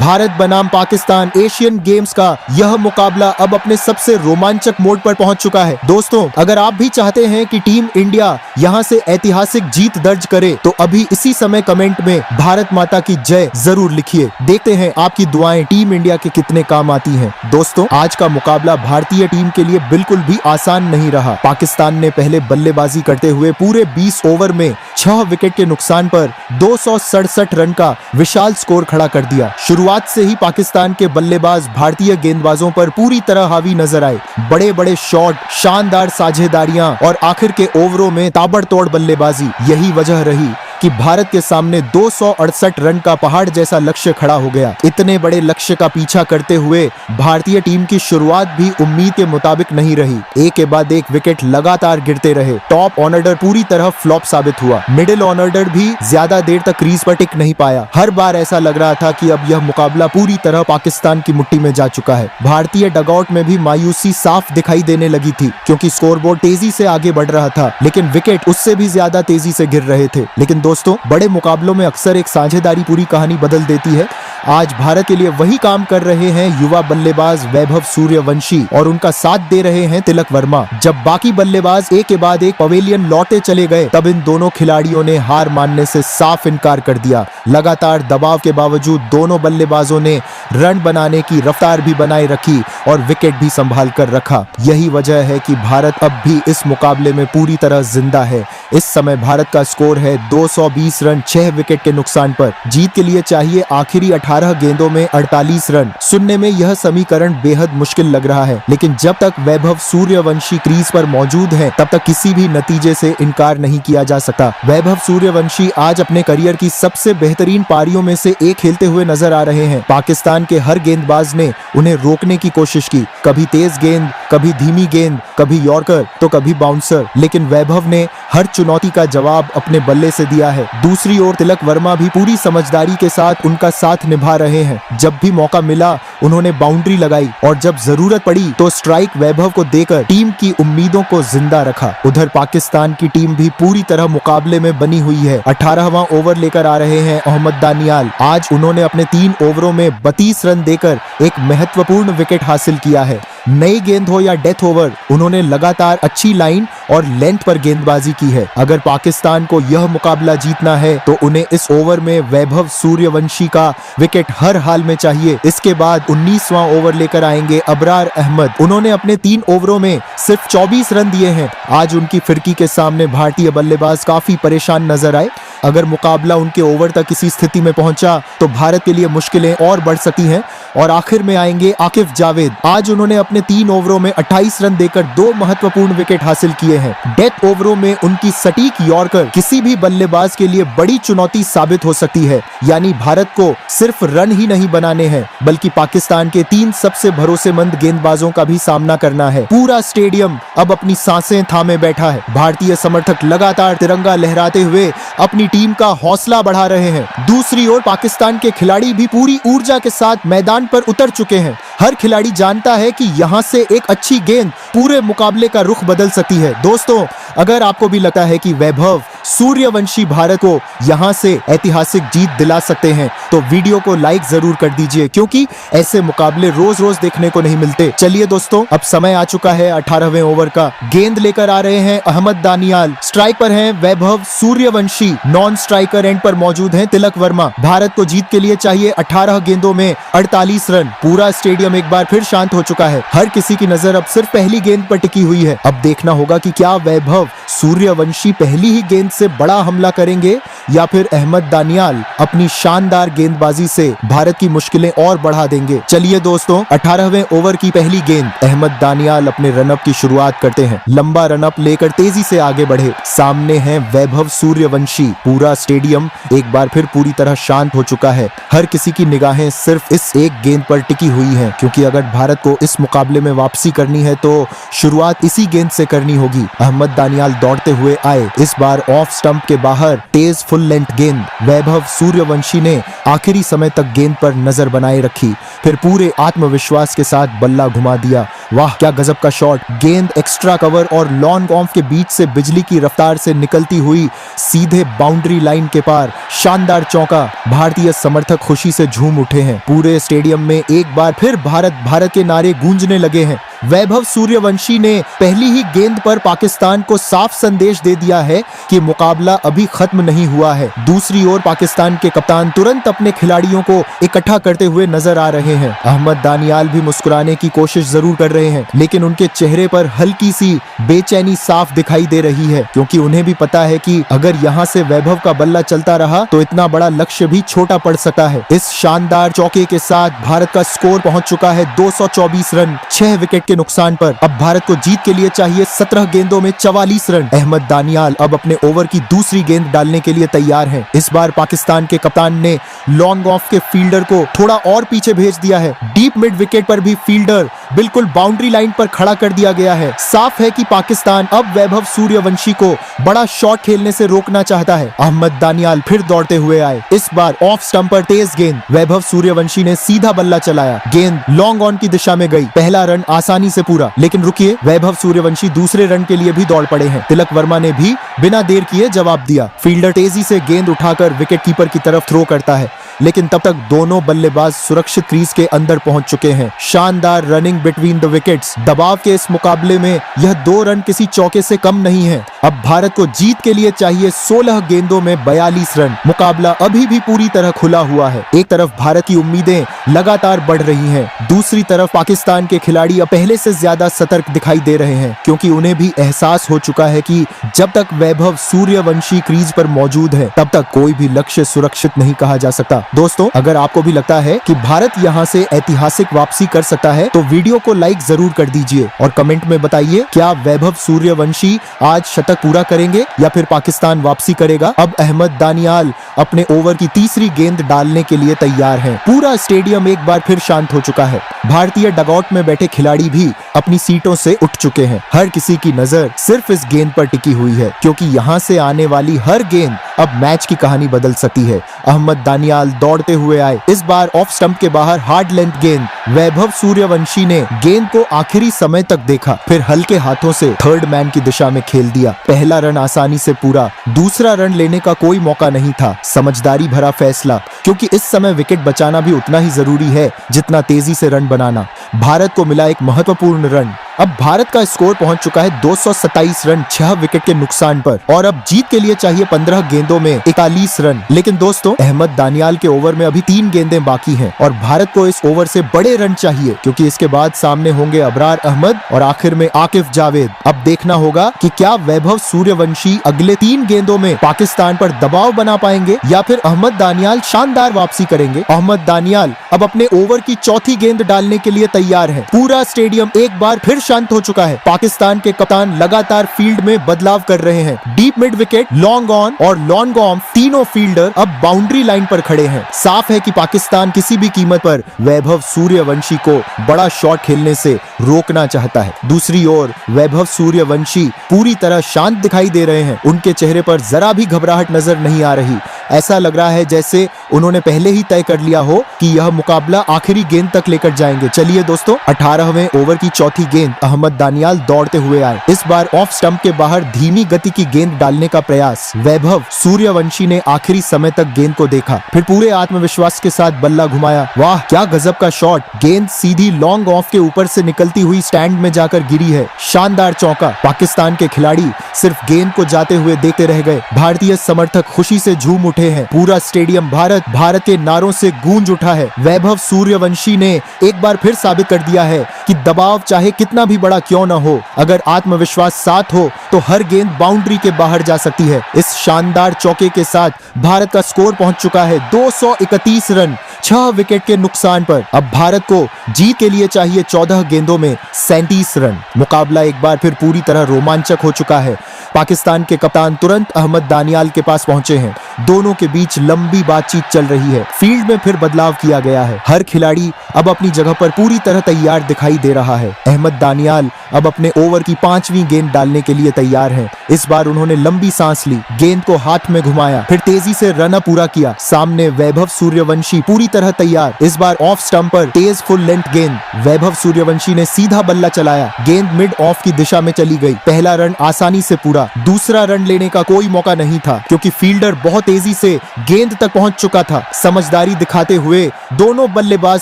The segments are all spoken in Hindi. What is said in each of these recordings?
भारत बनाम पाकिस्तान एशियन गेम्स का यह मुकाबला अब अपने सबसे रोमांचक मोड़ पर पहुंच चुका है। दोस्तों, अगर आप भी चाहते हैं कि टीम इंडिया यहां से ऐतिहासिक जीत दर्ज करे तो अभी इसी समय कमेंट में भारत माता की जय जरूर लिखिए। देखते हैं आपकी दुआएं टीम इंडिया के कितने काम आती हैं। दोस्तों, आज का मुकाबला भारतीय टीम के लिए बिल्कुल भी आसान नहीं रहा। पाकिस्तान ने पहले बल्लेबाजी करते हुए पूरे 20 ओवर में 6 विकेट के नुकसान पर 267 रन का विशाल स्कोर खड़ा कर दिया। शुरुआत से ही पाकिस्तान के बल्लेबाज भारतीय गेंदबाजों पर पूरी तरह हावी नजर आए। बड़े बड़े शॉट, शानदार साझेदारियां और आखिर के ओवरों में ताबड़तोड़ बल्लेबाजी, यही वजह रही कि भारत के सामने 268 रन का पहाड़ जैसा लक्ष्य खड़ा हो गया। इतने बड़े लक्ष्य का पीछा करते हुए भारतीय टीम की शुरुआत भी उम्मीद के मुताबिक नहीं रही। एक के बाद एक विकेट लगातार गिरते रहे। टॉप ऑर्डर पूरी तरह फ्लॉप साबित हुआ। मिडिल ऑर्डर भी ज्यादा देर तक क्रीज पर टिक नहीं पाया। हर बार ऐसा लग रहा था कि अब यह मुकाबला पूरी तरह पाकिस्तान की मुट्ठी में जा चुका है। भारतीय डगआउट में भी मायूसी साफ दिखाई देने लगी थी, क्योंकि स्कोरबोर्ड तेजी से आगे बढ़ रहा था, लेकिन विकेट उससे भी ज्यादा तेजी से गिर रहे थे। लेकिन दोस्तों, बड़े मुकाबलों में अक्सर एक साझेदारी पूरी कहानी बदल देती है। आज भारत के लिए वही काम कर रहे हैं युवा बल्लेबाज वैभव सूर्यवंशी और उनका साथ दे रहे हैं तिलक वर्मा। जब बाकी बल्लेबाज एक के बाद एक पवेलियन लौटे चले गए, तब इन दोनों खिलाड़ियों ने हार मानने से साफ इनकार कर दिया। लगातार दबाव के बावजूद दोनों बल्लेबाजों ने रन बनाने की रफ्तार भी बनाए रखी और विकेट भी संभाल कर रखा। यही वजह है कि भारत अब भी इस मुकाबले में पूरी तरह जिंदा है। इस समय भारत का स्कोर है 220 रन 6 विकेट के नुकसान पर। जीत के लिए चाहिए आखिरी 18 गेंदों में 48 रन। सुनने में यह समीकरण बेहद मुश्किल लग रहा है, लेकिन जब तक वैभव सूर्यवंशी क्रीज पर मौजूद हैं, तब तक किसी भी नतीजे से इनकार नहीं किया जा सकता। वैभव सूर्यवंशी आज अपने करियर की सबसे बेहतरीन पारियों में से एक खेलते हुए नजर आ रहे हैं। पाकिस्तान के हर गेंदबाज ने उन्हें रोकने की कोशिश की, कभी तेज गेंद, कभी धीमी गेंद, कभी यॉर्कर तो कभी बाउंसर, लेकिन वैभव ने हर चुनौती का जवाब अपने बल्ले से दिया है। दूसरी ओर तिलक वर्मा भी पूरी समझदारी के साथ उनका साथ निभा रहे हैं। जब भी मौका मिला उन्होंने बाउंड्री लगाई और जब जरूरत पड़ी तो स्ट्राइक वैभव को देकर टीम की उम्मीदों को जिंदा रखा। उधर पाकिस्तान की टीम भी पूरी तरह मुकाबले में बनी हुई है। 18वां ओवर लेकर आ रहे हैं अहमद दानियाल। आज उन्होंने अपने 3 ओवरों में 32 रन देकर एक महत्वपूर्ण विकेट हासिल किया है। नई गेंद हो या डेथ ओवर, उन्होंने लगातार अच्छी लाइन और लेंथ पर गेंदबाजी की है। अगर पाकिस्तान को यह मुकाबला जीतना है तो उन्हें इस ओवर में वैभव सूर्यवंशी का विकेट हर हाल में चाहिए। इसके बाद 19वां ओवर लेकर आएंगे अबरार अहमद। उन्होंने अपने 3 ओवरों में सिर्फ 24 रन दिए हैं। आज उनकी फिरकी के सामने भारतीय बल्लेबाज काफी परेशान नजर आए। अगर मुकाबला उनके ओवर तक किसी स्थिति में पहुंचा तो भारत के लिए मुश्किलें और बढ़ सकती हैं। और आखिर में आएंगे आकिफ जावेद। आज उन्होंने अपने 3 ओवरों में 28 रन देकर 2 महत्वपूर्ण विकेट हासिल किए हैं। डेथ ओवरों में उनकी सटीक यॉर्कर किसी भी बल्लेबाज के लिए बड़ी चुनौती साबित हो सकती है। यानी भारत को सिर्फ रन ही नहीं बनाने हैं, बल्कि पाकिस्तान के 3 सबसे भरोसेमंद गेंदबाजों का भी सामना करना है। पूरा स्टेडियम अब अपनी सांसें थामे बैठा है। भारतीय समर्थक लगातार तिरंगा लहराते हुए अपनी टीम का हौसला बढ़ा रहे हैं। दूसरी ओर पाकिस्तान के खिलाड़ी भी पूरी ऊर्जा के साथ मैदान पर उतर चुके हैं। हर खिलाड़ी जानता है कि यहां से एक अच्छी गेंद पूरे मुकाबले का रुख बदल सकती है। दोस्तों, अगर आपको भी लगता है कि वैभव सूर्यवंशी भारत को यहां से ऐतिहासिक जीत दिला सकते हैं तो वीडियो को लाइक जरूर कर दीजिए, क्योंकि ऐसे मुकाबले रोज रोज देखने को नहीं मिलते। चलिए दोस्तों, अब समय आ चुका है 18वें ओवर का। गेंद लेकर आ रहे हैं अहमद दानियाल। स्ट्राइक पर हैं Vaibhav Suryavanshi. Non striker end पर मौजूद हैं तिलक वर्मा। भारत को जीत के लिए चाहिए 18 गेंदों में 48 रन। पूरा स्टेडियम एक बार फिर शांत हो चुका है। हर किसी की नजर अब सिर्फ पहली गेंद पर टिकी हुई है। अब देखना होगा कि क्या वैभव सूर्यवंशी पहली ही गेंद से बड़ा हमला करेंगे या फिर अहमद दानियाल अपनी शानदार गेंदबाजी से भारत की मुश्किलें और बढ़ा देंगे। चलिए दोस्तों, 18वें ओवर की पहली गेंद। अहमद दानियाल अपने रनअप की शुरुआत करते हैं। लंबा रनअप लेकर तेजी से आगे बढ़े। सामने हैं वैभव सूर्यवंशी। पूरा स्टेडियम एक बार फिर पूरी तरह शांत हो चुका है। हर किसी की निगाहें सिर्फ इस एक गेंद पर टिकी हुई हैं, क्योंकि अगर भारत को इस मुकाबले में वापसी करनी है तो शुरुआत इसी गेंद से करनी होगी। अहमद दानियाल दौड़ते हुए आए। इस बार ऑफ स्टंप के बाहर तेज फुल लेंथ गेंद। वैभव सूर्यवंशी ने आखिरी समय तक गेंद पर नजर बनाए रखी, फिर पूरे आत्मविश्वास के साथ बल्ला घुमा दिया वाह क्या गजब का शॉट। गेंद एक्स्ट्रा कवर और लॉन्ग ऑफ के बीच से बिजली की रफ्तार से निकलती हुई सीधे बाउंड्री लाइन के पार। शानदार चौका। भारतीय समर्थक खुशी से झूम उठे हैं। पूरे स्टेडियम में एक बार फिर भारत भारत के नारे गूंजने लगे हैं। वैभव सूर्यवंशी ने पहली ही गेंद पर पाकिस्तान को साफ संदेश दे दिया है कि मुकाबला अभी खत्म नहीं हुआ है। दूसरी ओर पाकिस्तान के कप्तान तुरंत अपने खिलाड़ियों को इकट्ठा करते हुए नजर आ रहे हैं। अहमद दानियाल भी मुस्कुराने की कोशिश जरूर कर रहे हैं, लेकिन उनके चेहरे पर हल्की सी बेचैनी साफ दिखाई दे रही है, क्योंकि उन्हें भी पता है कि अगर यहाँ से वैभव का बल्ला चलता रहा तो इतना बड़ा लक्ष्य भी छोटा पड़ सकता है। इस शानदार चौके के साथ भारत का स्कोर पहुंच चुका है 224 रन 6 विकेट के नुकसान पर। अब भारत को जीत के लिए चाहिए 17 गेंदों में 44 रन। अहमद दानियाल अब अपने ओवर की दूसरी गेंद डालने के लिए तैयार हैं। इस बार पाकिस्तान के कप्तान ने लॉन्ग ऑफ के फील्डर को थोड़ा और पीछे भेज दिया है। डीप मिड विकेट पर भी फील्डर बिल्कुल बाउंड्री लाइन पर खड़ा कर दिया गया है। साफ है कि पाकिस्तान अब वैभव सूर्यवंशी को बड़ा शॉट खेलने से रोकना चाहता है। अहमद दानियाल फिर दौड़ते हुए आए। इस बार ऑफ स्टंप पर तेज गेंद। वैभव सूर्यवंशी ने सीधा बल्ला चलाया। गेंद लॉन्ग ऑन की दिशा में गई। पहला रन आसानी से पूरा। लेकिन रुकिए, वैभव सूर्यवंशी दूसरे रन के लिए भी दौड़ पड़े हैं। तिलक वर्मा ने भी बिना देर किए जवाब दिया। फील्डर तेजी से गेंद उठाकर विकेट कीपर की तरफ थ्रो करता है, लेकिन तब तक दोनों बल्लेबाज सुरक्षित क्रीज के अंदर पहुंच चुके हैं। शानदार रनिंग बिटवीन द विकेट्स। दबाव के इस मुकाबले में यह 2 रन किसी चौके से कम नहीं है। अब भारत को जीत के लिए चाहिए 16 गेंदों में 42 रन। मुकाबला अभी भी पूरी तरह खुला हुआ है। एक तरफ भारत की उम्मीदें लगातार बढ़ रही हैं, दूसरी तरफ पाकिस्तान के खिलाड़ी अब पहले से ज्यादा सतर्क दिखाई दे रहे हैं, क्योंकि उन्हें भी एहसास हो चुका है कि जब तक वैभव सूर्यवंशी क्रीज पर मौजूद है तब तक कोई भी लक्ष्य सुरक्षित नहीं कहा जा सकता। दोस्तों, अगर आपको भी लगता है कि भारत यहां से ऐतिहासिक वापसी कर सकता है तो वीडियो को लाइक जरूर कर दीजिए और कमेंट में बताइए क्या वैभव सूर्यवंशी आज शतक पूरा करेंगे या फिर पाकिस्तान वापसी करेगा। अब अहमद दानियाल अपने ओवर की तीसरी गेंद डालने के लिए तैयार हैं। पूरा स्टेडियम एक बार फिर शांत हो चुका है। भारतीय डगआउट में बैठे खिलाड़ी भी अपनी सीटों से उठ चुके हैं। हर किसी की नजर सिर्फ इस गेंद पर टिकी हुई है, क्योंकि यहाँ से आने वाली हर गेंद अब मैच की कहानी बदल सकती है। अहमद दानियाल दौड़ते हुए आए। इस बार ऑफ स्टंप के बाहर हार्ड लेंथ गेंद। वैभव सूर्यवंशी ने गेंद को आखिरी समय तक देखा, फिर हल्के हाथों से थर्ड मैन की दिशा में खेल दिया। पहला रन आसानी से पूरा। दूसरा रन लेने का कोई मौका नहीं था। समझदारी भरा फैसला, क्योंकि इस समय विकेट बचाना भी उतना ही जरूरी है जितना तेजी से रन बनाना। भारत को मिला एक महत्वपूर्ण रन। अब भारत का स्कोर पहुंच चुका है 227 रन 6 विकेट के नुकसान पर, और अब जीत के लिए चाहिए 15 गेंदों में 41 रन। लेकिन दोस्तों, अहमद दानियाल के ओवर में अभी 3 गेंदें बाकी हैं और भारत को इस ओवर से बड़े रन चाहिए, क्योंकि इसके बाद सामने होंगे अबरार अहमद और आखिर में आकिफ जावेद। अब देखना होगा कि क्या वैभव सूर्यवंशी अगले 3 गेंदों में पाकिस्तान पर दबाव बना पाएंगे या फिर अहमद दानियाल शानदार वापसी करेंगे। अहमद दानियाल अब अपने ओवर की चौथी गेंद डालने के लिए तैयार है। पूरा स्टेडियम एक बार फिर शांत हो चुका है। पाकिस्तान के कप्तान लगातार फील्ड में बदलाव कर रहे हैं। Deep mid wicket, long on और लॉन्ग ऑफ तीनों फील्डर अब बाउंड्री लाइन पर खड़े हैं। साफ है कि पाकिस्तान किसी भी कीमत पर वैभव सूर्यवंशी को बड़ा शॉट खेलने से रोकना चाहता है। दूसरी ओर वैभव सूर्यवंशी पूरी तरह शांत दिखाई दे रहे हैं। उनके चेहरे पर जरा भी घबराहट नजर नहीं आ रही। ऐसा लग रहा है जैसे उन्होंने पहले ही तय कर लिया हो कि यह मुकाबला आखिरी गेंद तक लेकर जाएंगे। चलिए दोस्तों, 18वें ओवर की चौथी गेंद। अहमद दानियाल दौड़ते हुए आए। इस बार ऑफ स्टंप के बाहर धीमी गति की गेंद डालने का प्रयास। वैभव सूर्यवंशी ने आखिरी समय तक गेंद को देखा, फिर पूरे आत्मविश्वास के साथ बल्ला घुमाया। वाह क्या गजब का शॉट। गेंद सीधी लॉन्ग ऑफ के ऊपर से निकलती हुई स्टैंड में जाकर गिरी है। शानदार चौका। पाकिस्तान के खिलाड़ी सिर्फ गेंद को जाते हुए देखते रह गए। भारतीय समर्थक खुशी से झूम उठे हैं। पूरा स्टेडियम भारत भारत के नारों से गूंज उठा है। वैभव सूर्यवंशी ने एक बार फिर साबित कर दिया है कि दबाव चाहे कितना भी बड़ा क्यों न हो, अगर आत्मविश्वास साथ हो तो हर गेंद बाउंड्री के बाहर जा सकती है। इस शानदार चौके के साथ भारत का स्कोर पहुंच चुका है 231 रन 6 विकेट के नुकसान पर। अब भारत को जीत के लिए चाहिए 14 गेंदों में 37 रन। मुकाबला एक बार फिर पूरी तरह रोमांचक हो चुका है। पाकिस्तान के कप्तान तुरंत अहमद दानियाल के पास पहुंचे हैं दोनों के बीच लंबी बातचीत चल रही है। फील्ड में फिर बदलाव किया गया है। हर खिलाड़ी अब अपनी जगह पर पूरी तरह तैयार दिखाई दे रहा है। अहमद दानियाल अब अपने ओवर की 5वीं गेंद डालने के लिए तैयार हैं। इस बार उन्होंने लंबी सांस ली, गेंद को हाथ में घुमाया, फिर तेजी से रन अप पूरा किया। सामने वैभव सूर्यवंशी पूरी तरह तैयार। इस बार ऑफ स्टंप पर तेज फुल लेंथ गेंद। वैभव सूर्यवंशी ने सीधा बल्ला चलाया, गेंद मिड ऑफ की दिशा में चली गई। पहला रन आसानी से पूरा। दूसरा रन लेने का कोई मौका नहीं था क्योंकि फील्डर बहुत तेजी से गेंद तक पहुंच चुका था। समझदारी दिखाते हुए दोनों बल्लेबाज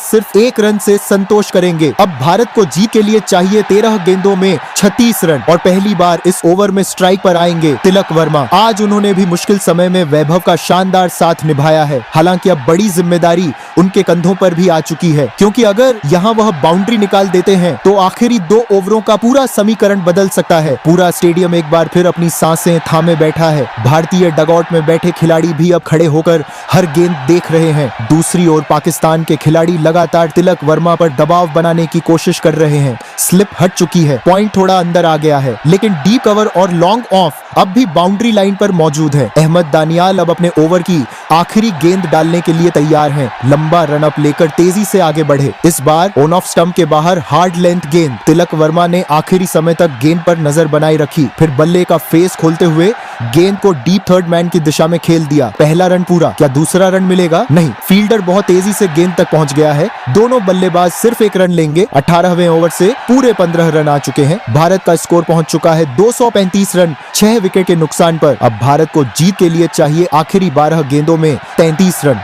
सिर्फ 1 रन से संतोष करेंगे। अब भारत को जीत के लिए चाहिए 13 गेंदों में 36 रन और पहली बार इस ओवर में स्ट्राइक पर आएंगे तिलक वर्मा। आज उन्होंने भी मुश्किल समय में वैभव का शानदार साथ निभाया है। हालांकि अब बड़ी जिम्मेदारी उनके कंधों पर भी आ चुकी है क्योंकि अगर यहाँ वह बाउंड्री निकाल देते हैं तो आखिरी 2 ओवरों का पूरा समीकरण बदल सकता है। पूरा स्टेडियम एक बार फिर अपनी सांसें थामे बैठा है। भारतीय डगआउट में बैठे खिलाड़ी भी अब खड़े होकर हर गेंद देख रहे हैं। दूसरी ओर पाकिस्तान के खिलाड़ी लगातार तिलक वर्मा पर दबाव बनाने की कोशिश कर रहे हैं। स्लिप हट चुकी है, पॉइंट थोड़ा अंदर आ गया है, लेकिन डीप कवर और लॉन्ग ऑफ अब भी बाउंड्री लाइन पर मौजूद है। अहमद दानियाल अब अपने ओवर की आखिरी गेंद डालने के लिए तैयार हैं। लंबा रन अप लेकर तेजी से आगे बढ़े। इस बार ऑन ऑफ स्टंप के बाहर हार्ड लेंथ गेंद। तिलक वर्मा ने आखिरी समय तक गेंद पर नजर बनाए रखी, फिर बल्ले का फेस खोलते हुए गेंद को डीप थर्ड मैन की दिशा में खेल दिया। पहला रन पूरा। क्या दूसरा रन मिलेगा? नहीं, फील्डर बहुत तेजी से गेंद तक पहुंच गया है। दोनों बल्लेबाज सिर्फ 1 रन लेंगे। 18वें ओवर से पूरे 15 रन आ चुके हैं। भारत का स्कोर पहुंच चुका है 235 रन 6 विकेट के नुकसान पर। अब भारत को जीत के लिए चाहिए आखिरी 12 गेंदों में 33 रन।